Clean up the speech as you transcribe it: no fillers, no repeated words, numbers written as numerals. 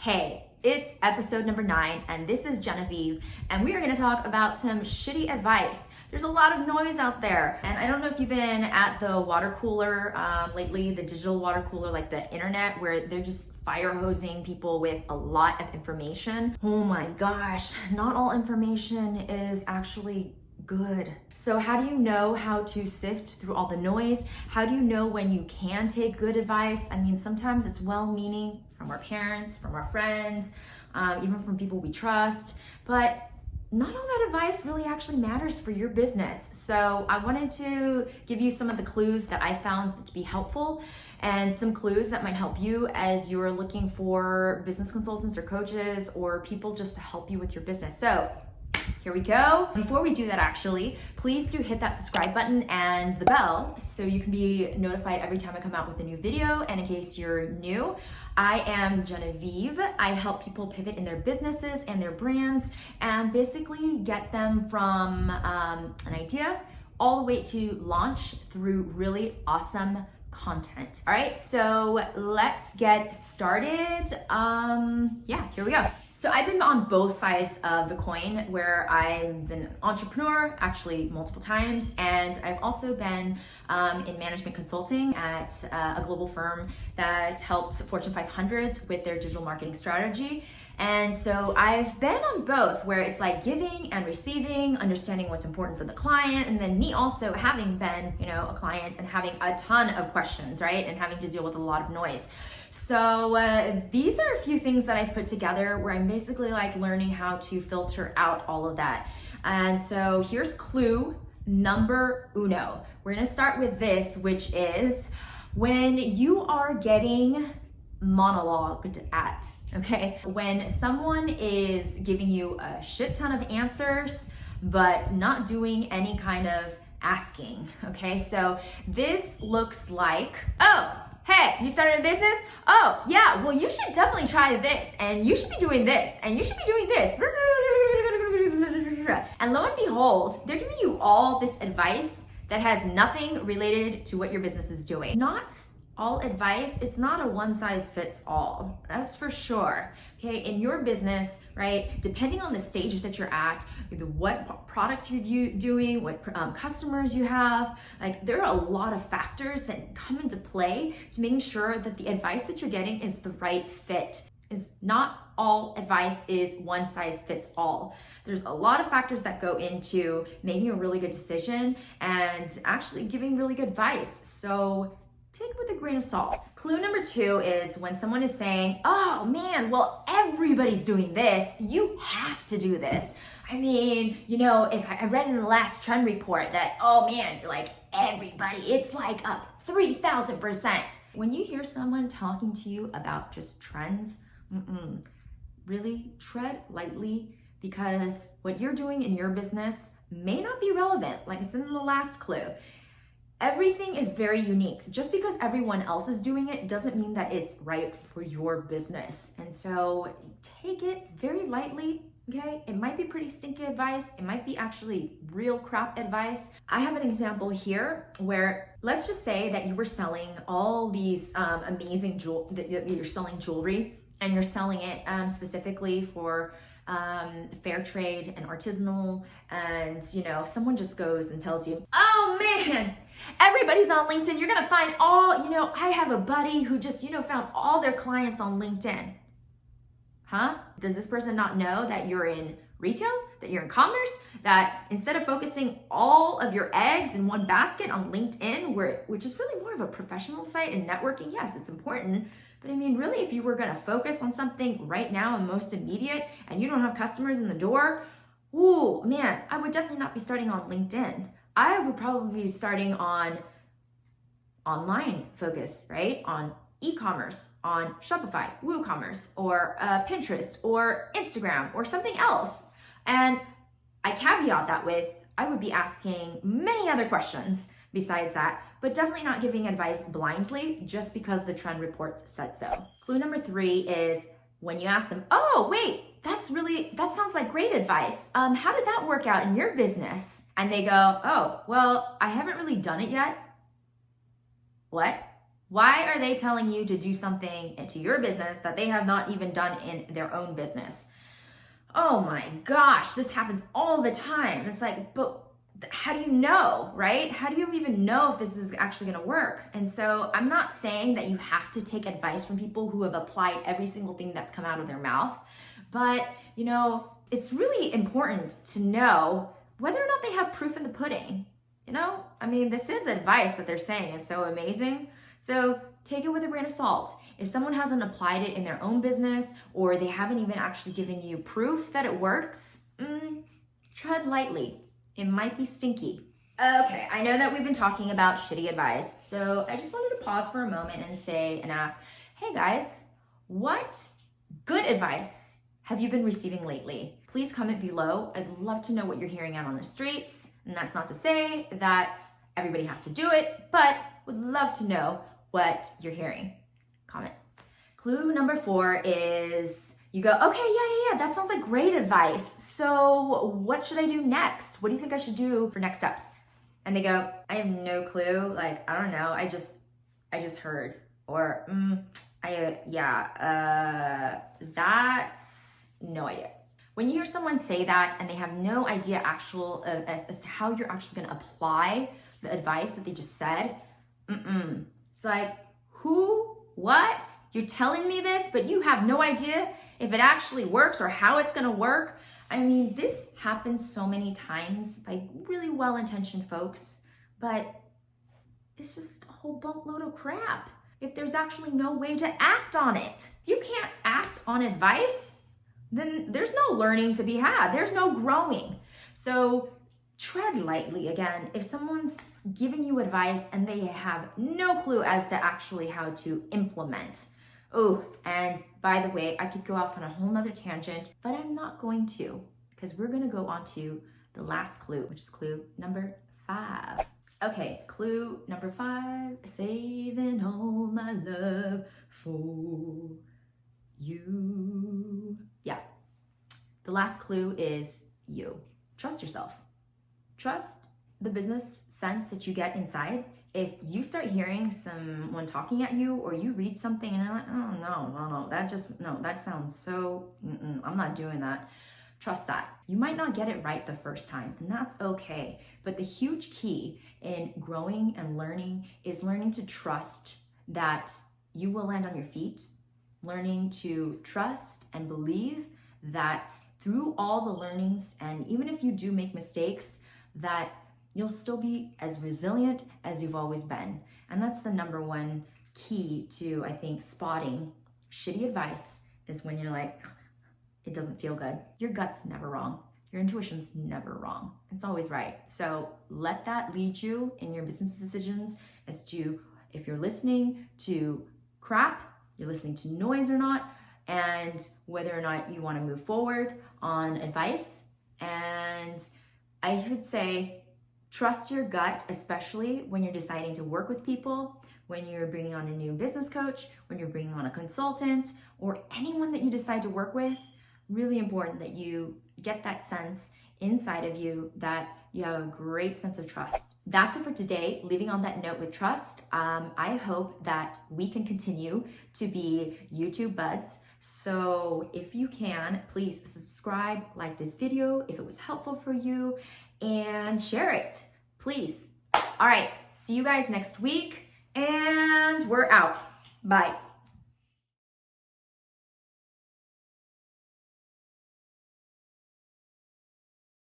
Hey, it's episode number 9, and this is Genevieve, and we are going to talk about some shitty advice. There's a lot of noise out there, and I don't know if you've been at the water cooler lately, the digital water cooler, like the internet, where they're just fire hosing people with a lot of information. Oh my gosh, not all information is actually good. So how do you know how to sift through all the noise? How do you know when you can take good advice? I mean, sometimes it's well-meaning from our parents, from our friends, even from people we trust, but not all that advice really actually matters for your business. So I wanted to give you some of the clues that I found to be helpful and some clues that might help you as you're looking for business consultants or coaches or people just to help you with your business. So here we go. Before we do that, actually, please do hit that subscribe button and the bell so you can be notified every time I come out with a new video. And in case you're new, I am Genevieve. I help people pivot in their businesses and their brands and basically get them from an idea all the way to launch through really awesome content. All right, so let's get started. Here we go. So I've been on both sides of the coin where I've been an entrepreneur, actually multiple times, and I've also been in management consulting at a global firm that helped Fortune 500s with their digital marketing strategy. And so I've been on both where it's like giving and receiving, understanding what's important for the client, and then me also having been, a client and having a ton of questions, right? And having to deal with a lot of noise. So these are a few things that I put together where I'm basically like learning how to filter out all of that. And so here's clue number uno. We're gonna start with this, which is when you are getting monologued at, okay? When someone is giving you a shit ton of answers, but not doing any kind of asking, okay? So this looks like, oh, hey, you started a business? Oh, yeah, well, you should definitely try this, and you should be doing this, and you should be doing this. And lo and behold, they're giving you all this advice that has nothing related to what your business is doing. Not all advice, it's not a one size fits all, that's for sure. Okay, in your business, right, depending on the stages that you're at, what products you're doing, what customers you have, like there are a lot of factors that come into play to making sure that the advice that you're getting is the right fit. Is not all advice is one size fits all. There's a lot of factors that go into making a really good decision and actually giving really good advice. So take it with a grain of salt. Clue number 2 is when someone is saying, oh man, well, everybody's doing this, you have to do this. I mean, if I read in the last trend report that, oh man, like everybody, it's like up 3,000%. When you hear someone talking to you about just trends, really tread lightly because what you're doing in your business may not be relevant. Like I said in the last clue, everything is very unique. Just because everyone else is doing it doesn't mean that it's right for your business. And so take it very lightly, okay? It might be pretty stinky advice. It might be actually real crap advice. I have an example here where let's just say that you were selling all these amazing you're selling jewelry and you're selling it specifically for fair trade and artisanal, and someone just goes and tells you, oh man, everybody's on LinkedIn, you're gonna find all, I have a buddy who just found all their clients on LinkedIn. Does this person not know that you're in retail, that you're in commerce, that instead of focusing all of your eggs in one basket on LinkedIn, which is really more of a professional site and networking, yes, it's important, but I mean, really, if you were gonna focus on something right now and most immediate, and you don't have customers in the door, ooh, man, I would definitely not be starting on LinkedIn. I would probably be starting on online focus, right? On e-commerce, on Shopify, WooCommerce, or Pinterest, or Instagram, or something else. And I caveat that with, I would be asking many other questions besides that, but definitely not giving advice blindly just because the trend reports said so. Clue number 3 is when you ask them, oh, wait, that sounds like great advice. How did that work out in your business? And they go, oh, well, I haven't really done it yet. What? Why are they telling you to do something into your business that they have not even done in their own business? Oh my gosh, this happens all the time. It's like, but how do you know, right? How do you even know if this is actually going to work? And so I'm not saying that you have to take advice from people who have applied every single thing that's come out of their mouth, but it's really important to know whether or not they have proof in the pudding. This is advice that they're saying is so amazing. So take it with a grain of salt. If someone hasn't applied it in their own business, or they haven't even actually given you proof that it works, tread lightly. It might be stinky. Okay, I know that we've been talking about shitty advice, so I just wanted to pause for a moment and ask, hey guys, what good advice have you been receiving lately? Please comment below. I'd love to know what you're hearing out on the streets. And that's not to say that everybody has to do it, but would love to know what you're hearing. Comment. Clue number 4 is you go, okay, yeah, that sounds like great advice. So what should I do next? What do you think I should do for next steps? And they go, I have no clue. Like, I don't know. I just heard. Or, that's no idea. When you hear someone say that and they have no idea as to how you're actually going to apply the advice that they just said, it's like, who? What? You're telling me this, but you have no idea if it actually works or how it's going to work? This happens so many times by really well-intentioned folks, but it's just a whole buttload of crap if there's actually no way to act on it. If you can't act on advice, then there's no learning to be had. There's no growing. So tread lightly again. If someone's giving you advice and they have no clue as to actually how to implement. Oh, and by the way, I could go off on a whole nother tangent, but I'm not going to, because we're going to go on to the last clue, which is clue number 5. Okay, clue number 5, saving all my love for you. Yeah, the last clue is you. Trust yourself. Trust the business sense that you get inside. If you start hearing someone talking at you, or you read something and you're like, oh no, that sounds so, I'm not doing that. Trust that. You might not get it right the first time, and that's okay. But the huge key in growing and learning is learning to trust that you will land on your feet, learning to trust and believe that through all the learnings, and even if you do make mistakes, that you'll still be as resilient as you've always been. And that's the number one key to, I think, spotting shitty advice, is when you're like, it doesn't feel good. Your gut's never wrong. Your intuition's never wrong. It's always right. So let that lead you in your business decisions as to if you're listening to crap, you're listening to noise or not, and whether or not you want to move forward on advice. And I would say, trust your gut, especially when you're deciding to work with people, when you're bringing on a new business coach, when you're bringing on a consultant, or anyone that you decide to work with. Really important that you get that sense inside of you that you have a great sense of trust. That's it for today. Leaving on that note with trust, I hope that we can continue to be YouTube buds. So if you can, please subscribe, like this video if it was helpful for you, and share it, please. All right, see you guys next week, and we're out. Bye.